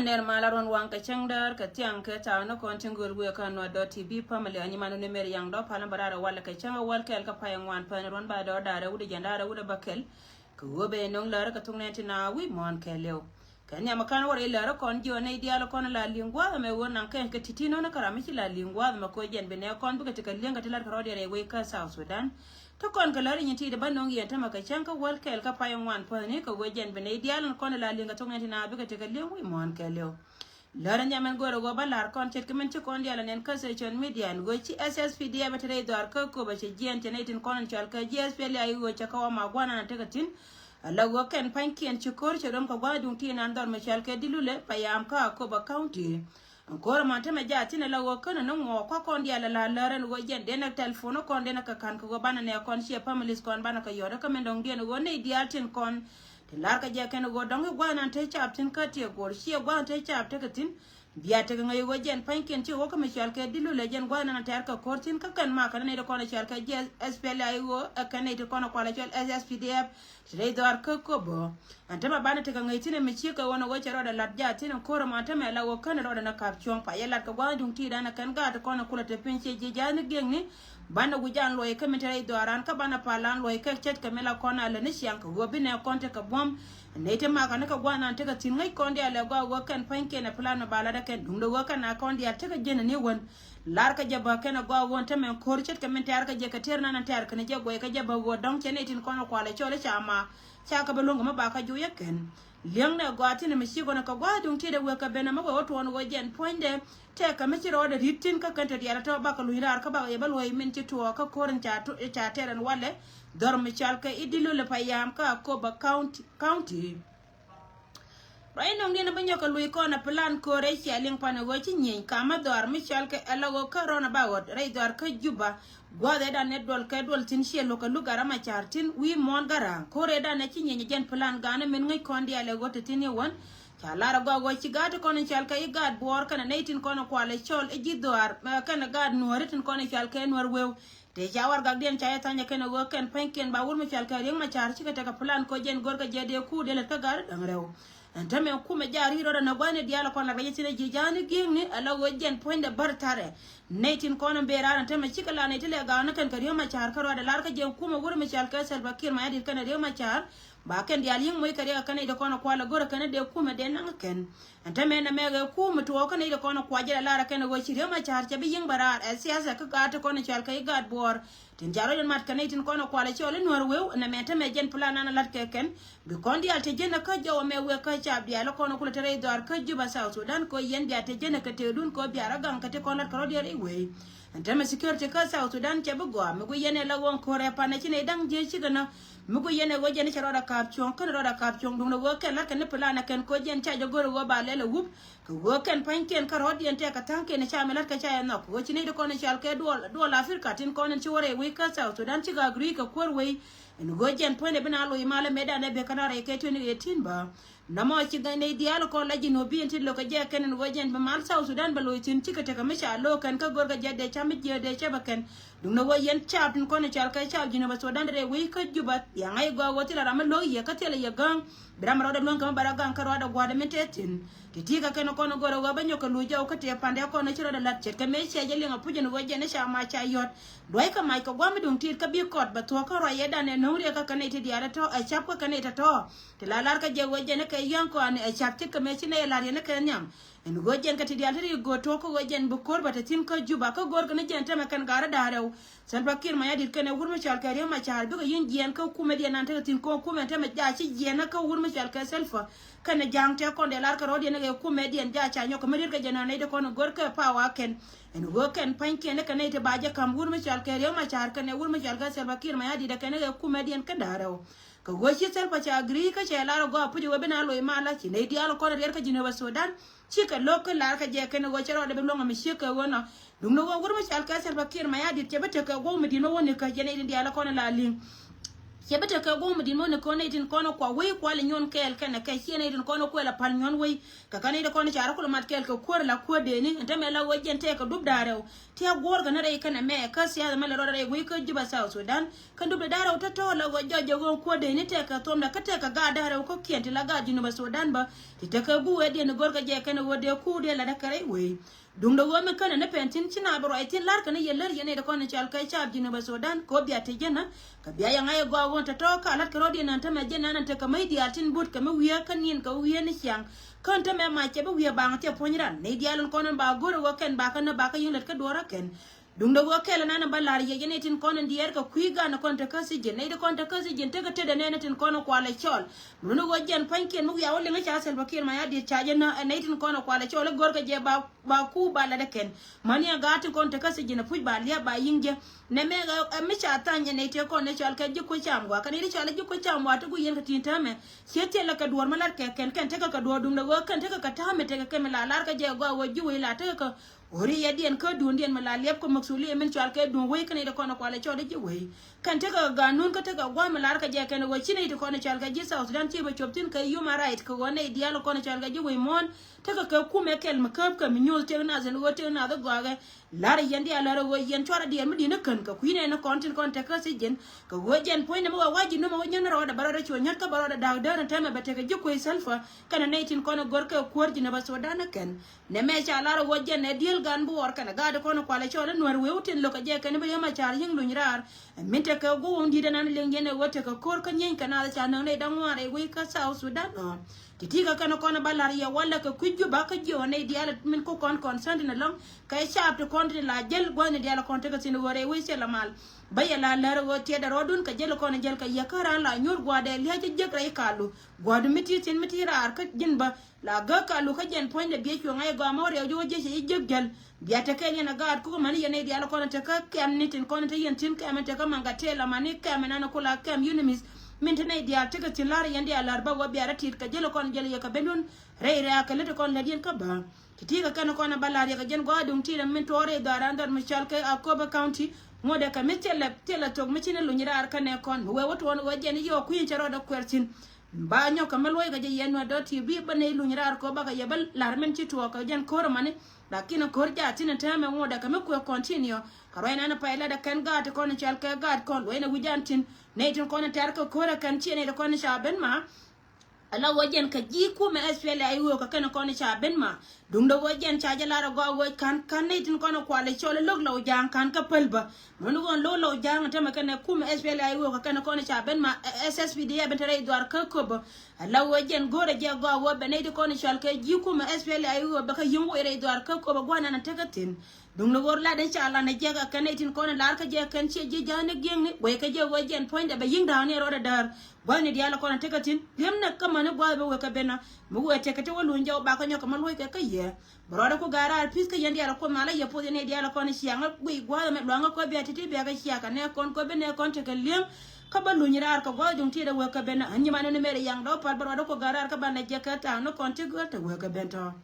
ner malaron wang ka changdar ka tiang ka ta no kon tingul we kan no .tv family ani manu ne mer yang do palan barara wala ka changa wal kel ka payang wan pan ron ba do dara wude jandara wude bakel ka wobe non lar ka tungne tina wi mon keleo kan ya makan wore lar kon jo ne dialo kon la lingwa me won kan ka titino na karami la lingwa ma ko jen be ne kon bu ka tika linga tilar ka rodere we ka South Sudan to kon ka lari nyiti de banong yenta maka chanka wal kel ka payang wan pani ka wejen bene dial kon la linga to ngati na bika teka lewi mon keleo lara nyamen goro go balar kon chet kemen ci kon dial nen ka social media ngo ci SSP dia betre dor ka ko ba ci jente netin kon chal ka GSP le ay go chaka wa magwana na teka tin ala go ken pankien ci kor ci dom ka gwadung tin andor me chal ka dilule payam ka ko ba county ancora mante me jati ne lawo kana no ngo kwa kondi ala la laren go jende na telefono konde na kan ko bana ne kon sie families kon bana ka yoda ka mendong den go ne diatin kon te lar ka je ken go dong go na te chaptin ka te go sie go te chap te katin biya te ngai go jen panken ti go ka me chal ke dilu le jen go na ter ka kortin ka kan ma ka ne ko na chal ka je SPL ai go ka ne te kon ko la chal SSPDF Shrei dar ka kobo antama bana te ngai tine me chi ka wona go chero da lat jati na koro ma tama la go kana roda na kap chong pa yela ka gwa dung ti dana kan ga ta kona kula te pinche je jani gengni bana gujan loy ka metere doran ka bana palan loy ka chet ka mela kona le ni siang ka go bine konte ka bom ne te ma kana ka gwa na te ka tin ngai konde ala go kan panke na plan bala da kan dung do kana konde ya te ka jena ne won lar ka jaba kana go won te men kor chet ka men tar ka je ka terna na tar kana je go ka jaba go dong chene tin kono kwale chole chama chaka belongo mabaka juya ken liang na gwati na mishigo na kagwa dung tida weka bena mago otu wanu wajen poinde teka michiro wada ritin ka kanta diara tawa baka luhirar ka baka yabal way minti tuwa ka korin cha teran wale dor michal ka idilu le payam ka koba county Rai nong dina banyo ka lui ko na plan ko re shaling pana go chi nyen kama dor michal ka alago ka rona bawot rai dor ka juba gwade da net dol ka dol tin shelo ka lugara ma chartin wi mon gara ko re da na chi nyen jen plan gana men ngai kondi ale go tin won cha lara go chi gata ko chal ka i gad bor kana netin ko na kwale chol e jidwar kana gad nuoritin ko na chal ka nuor wew te jawar gagden cha tanya kana go kan panken ba wur ma chal ka ring ma char chi ka plan ko jen gor ka jede ku de le ka gar dang rew antame kuma jari ro na gwane diala ko na rayetine jijani gingni ala wojen poinde bartare netin kono bera antame chikala ne tele ga na kan kariyo ma char karo da lar ka je kuma wur mi chal ka sel bakir ma yadil kana riyo ma char ba kan diali moy kariya kana ida kono kwala gora kana de kuma de nan ken antame na mega kuma to kana ida kono kwaje lar kana go chiriyo ma char chabi ying bara siyasa ka ga ta kono chal ka igad bor tin jaro den mat kana tin kono kwala chole nor wew na meta me jen plana na lat keken bi kondi alte jen ka jawo me we ka chab dia la kono kula tere dor ka juba South Sudan ko yen dia te jen ka te dun ko biara gang ka te kono karo dia we antame security ka South Sudan che bugo me go yene la won ko re pana chine dang je chi gana me go yene go jen charo da kap chon kan ro da kap chon dun go ken la ken plana ken ko jen cha jo go ba le wup ko go ken panken ka ro dien te ka tanke ne cha me lat ka cha no ko chine de kono chal ke do la Africa tin kono chi wore we ka South Sudan chi ga agri ka korwe en go jen pone bina lo imale meda ne be kana re ke 2018 ba namo chi ga ne dialo ko la jino bi en tillo ka je ken go jen be mal South Sudan ba lo tin chi ka te ka me sha lo kan ka gor ga je de cha mi je de cha ba ken dum no go yen cha tin kono chal ka cha jino ba Sudan re we ka juba ya ngai go wo tira ram lo ye ka tele ye gang bram ro de lon ka bara gang ka ro da gwa de metetin titika ken kono goro go banyo ka lu jaw ka te pande ko na chiro da lat chet ka me che je linga puje no go je ne sha ma cha yot doy ka mai ka gwa mi dum tir ka bi kot ba to ka ro ye da ne no re ka kane ti diara to a chap ka kane ta to te la lar ka je go je ne ka yan ko ne a chap ti ka me chi ne la re ne ka nyam en go jen ka ti diara ri go to ko go jen bu kor ba te tin ka juba ka gor ka ne jen ta ma kan gara da rew san bakir ma yadir ka ne wur ma chal ka re ma chal bi go yin jen ka ku me di nan ta tin ko ku me ta ma ja chi jen ka wur ma chal ka selfa kana jang te ko de lar ka ro de ne ku me di en ja cha nyo ko me dir ka jena ne de ko no gor ka pa wa ken en go ken panke ne ka ne te ba je kam wur ma chal ka re ma chal ka ne wur ma chal ka sel bakir ma yadir ka ne ku me di en ka da rew ka go chi sel pa cha agri ka che lar go pu je bina lo ma la chi ne di al ko de ka jino ba Sudan chi ka lo ka lar ka je ka ne go chero de lo ma shi ka wona dum no wur ma chal ka sel bakir ma yadir che ba te ka go me di no woni ka je ne di al ko na la lin ke bete ka go mudin mon ko ne tin kono kwa we kwa le nyon kel ken ka hiene tin kono ko la pal nyon we ka kane de kono chara ko mat kel ko kor la ko de ni ente me la wo jente ka dub dare ti gor ga na re kana me ka sia me la ro re we ko juba South Sudan kan dub dare to to la go jojo go ko de ni te ka tom da ka te ka ga dare ko kienti la ga jinu ba Sudan ba ti te ka bu we de ni gor ga je kana wo de ku de la da kare we dung da wo me kana na pentin china bro ai tin lar kana yeller yene de kono chal kai chab jinu ba Sudan ko biya te jena ka biya ya ngai go won ta to ka lat ka rodi nan ta me jena nan ta ka mai dia tin but ka me wiya kan yin ka wiya ni kyang kan ta me ma che ba wiya bang te ponran ne dia lon kono ba goro go ken ba kana ba ka yin lat ka dora ken dung da wo kela nana balari ye yene tin kono ndier ka kuiga na konta kasi je ne de konta kasi je te ka te de ne tin kono kwa le chol munu go jen panken mu ya wole ngacha sel bakir ma ya di chaje na ne tin kono kwa le chol gor ka je ba ku ba la de ken mani ga tin konta kasi je na puj ba lia ba yinje ne me ga me cha tanya ne te kono chol ka ji ko chamwa ka ne ri chol ji ko chamwa to gu yen ka tin tame chete la ka duor malar ke ken te ka duor dung da go ken te ka tame te ka me la lar ka je go wo ju la te ka ori ya dien ka dun dien mala lep ko maksuli men chal ke dun we kan de kono kwale chode je we kan te ka ganun ka te ka gwa mala ka je kan we chine de kono chal ka je South Sudan ti ba choptin ka human right ka wona dialo kono chal ka je we mon te ka ku me kel makap ka minyol te na zen wo te na da gwa ga lar yendi ala ro yen chora dien mudi na kan ka kuine na kontin kon te ka si jen ka wo jen point mo waji no mo nyen ro da barara cho nyat ka barara da da na tama ba te ka je ko salfa kana naitin kono gor ka korji na ba Sudan kan ne me cha lar wo jen ne diel gan bu or kana ga de kono kwale chora nor we utin lo ka je kan ba yama char yin lunyrar min te ka go undi da nan lenge ne wote ka kor ka nyen kana da cha nan ne dan ware we ka South Sudan no titiga kana kono balari ya wala ka kujju ba ka jo ne diala min ko kon concerned na long kay sharp to konti la jel gone diala konti ka sinu wore we sela mal baya la lar wo te da rodun ka jel kono jel ka yakara la nyur gwade li ha jek ray kalu gwadu miti tin miti rar ka jinba la ga kalu ka jen point de biye ngai go amore jo je je jek gel biya ta kai na gad ko mani yene diala kono te ka kem nitin kono te yen tin ka te ka manga tela mani ka na kula kem unimis mintene dia tega tilar yandi alarba wa biara tit ka jelo kon jelo ya ka benun re ka lete kon la dien ka ba titiga kana kon balari ka jen godum tira min tore garandar michal ka akoba county ngode ka mitela tela tok michine lu nyira ar kane kon we woto won wajen yo kuin charo da kwertin ba nyo ka malwe ga je yenwa .tv bane lu nyira ar ko ba ka yebal lar men ci to ka jen kor mane lakini kor ja tin tame ngode ka me ko continue karena na paila da kan ga ta kon chal ka ga kon we na wijantin ne tin kon tar ka kora kan ci ne da kon shaben ma ala wajen ka ji ku me SPL ayo ka kan kon shaben ma dung da wajen cha jala ra go kan ne tin kon kwale chole log lo jang kan ka pelba mon gon lo jang ta ma kan ku me SPL ayo ka kan kon shaben ma SSPD ya betare idwar ka ko ba ala wajen gore je go wo be ne di kon shal ka ji ku me SPL ayo ba ka yingo ere idwar ka ko ba gwana na tagatin dung no gor la den cha Allah na je ka kan tin kon lar ka je kan che je jane geng ni we ka je wajen point da ba ying da ne ro da dar bani di ala kon tagatin yem na kama ne gwa be we ka bena mu we te ka te walun jaw ba ka nyoka man we ka ye broda ko gara piska yandi ala ko mala ya pode ne di ala kon shianga gwi gwa me lwanga ko be titi be ga shiaka ne kon ko be ne kon te ka liem ka ba lunyirar ka gwa jung ti da we ka bena anyi mane ne mere yang do par broda ko gara ka ba na je ka ta no kon te go te we ka bento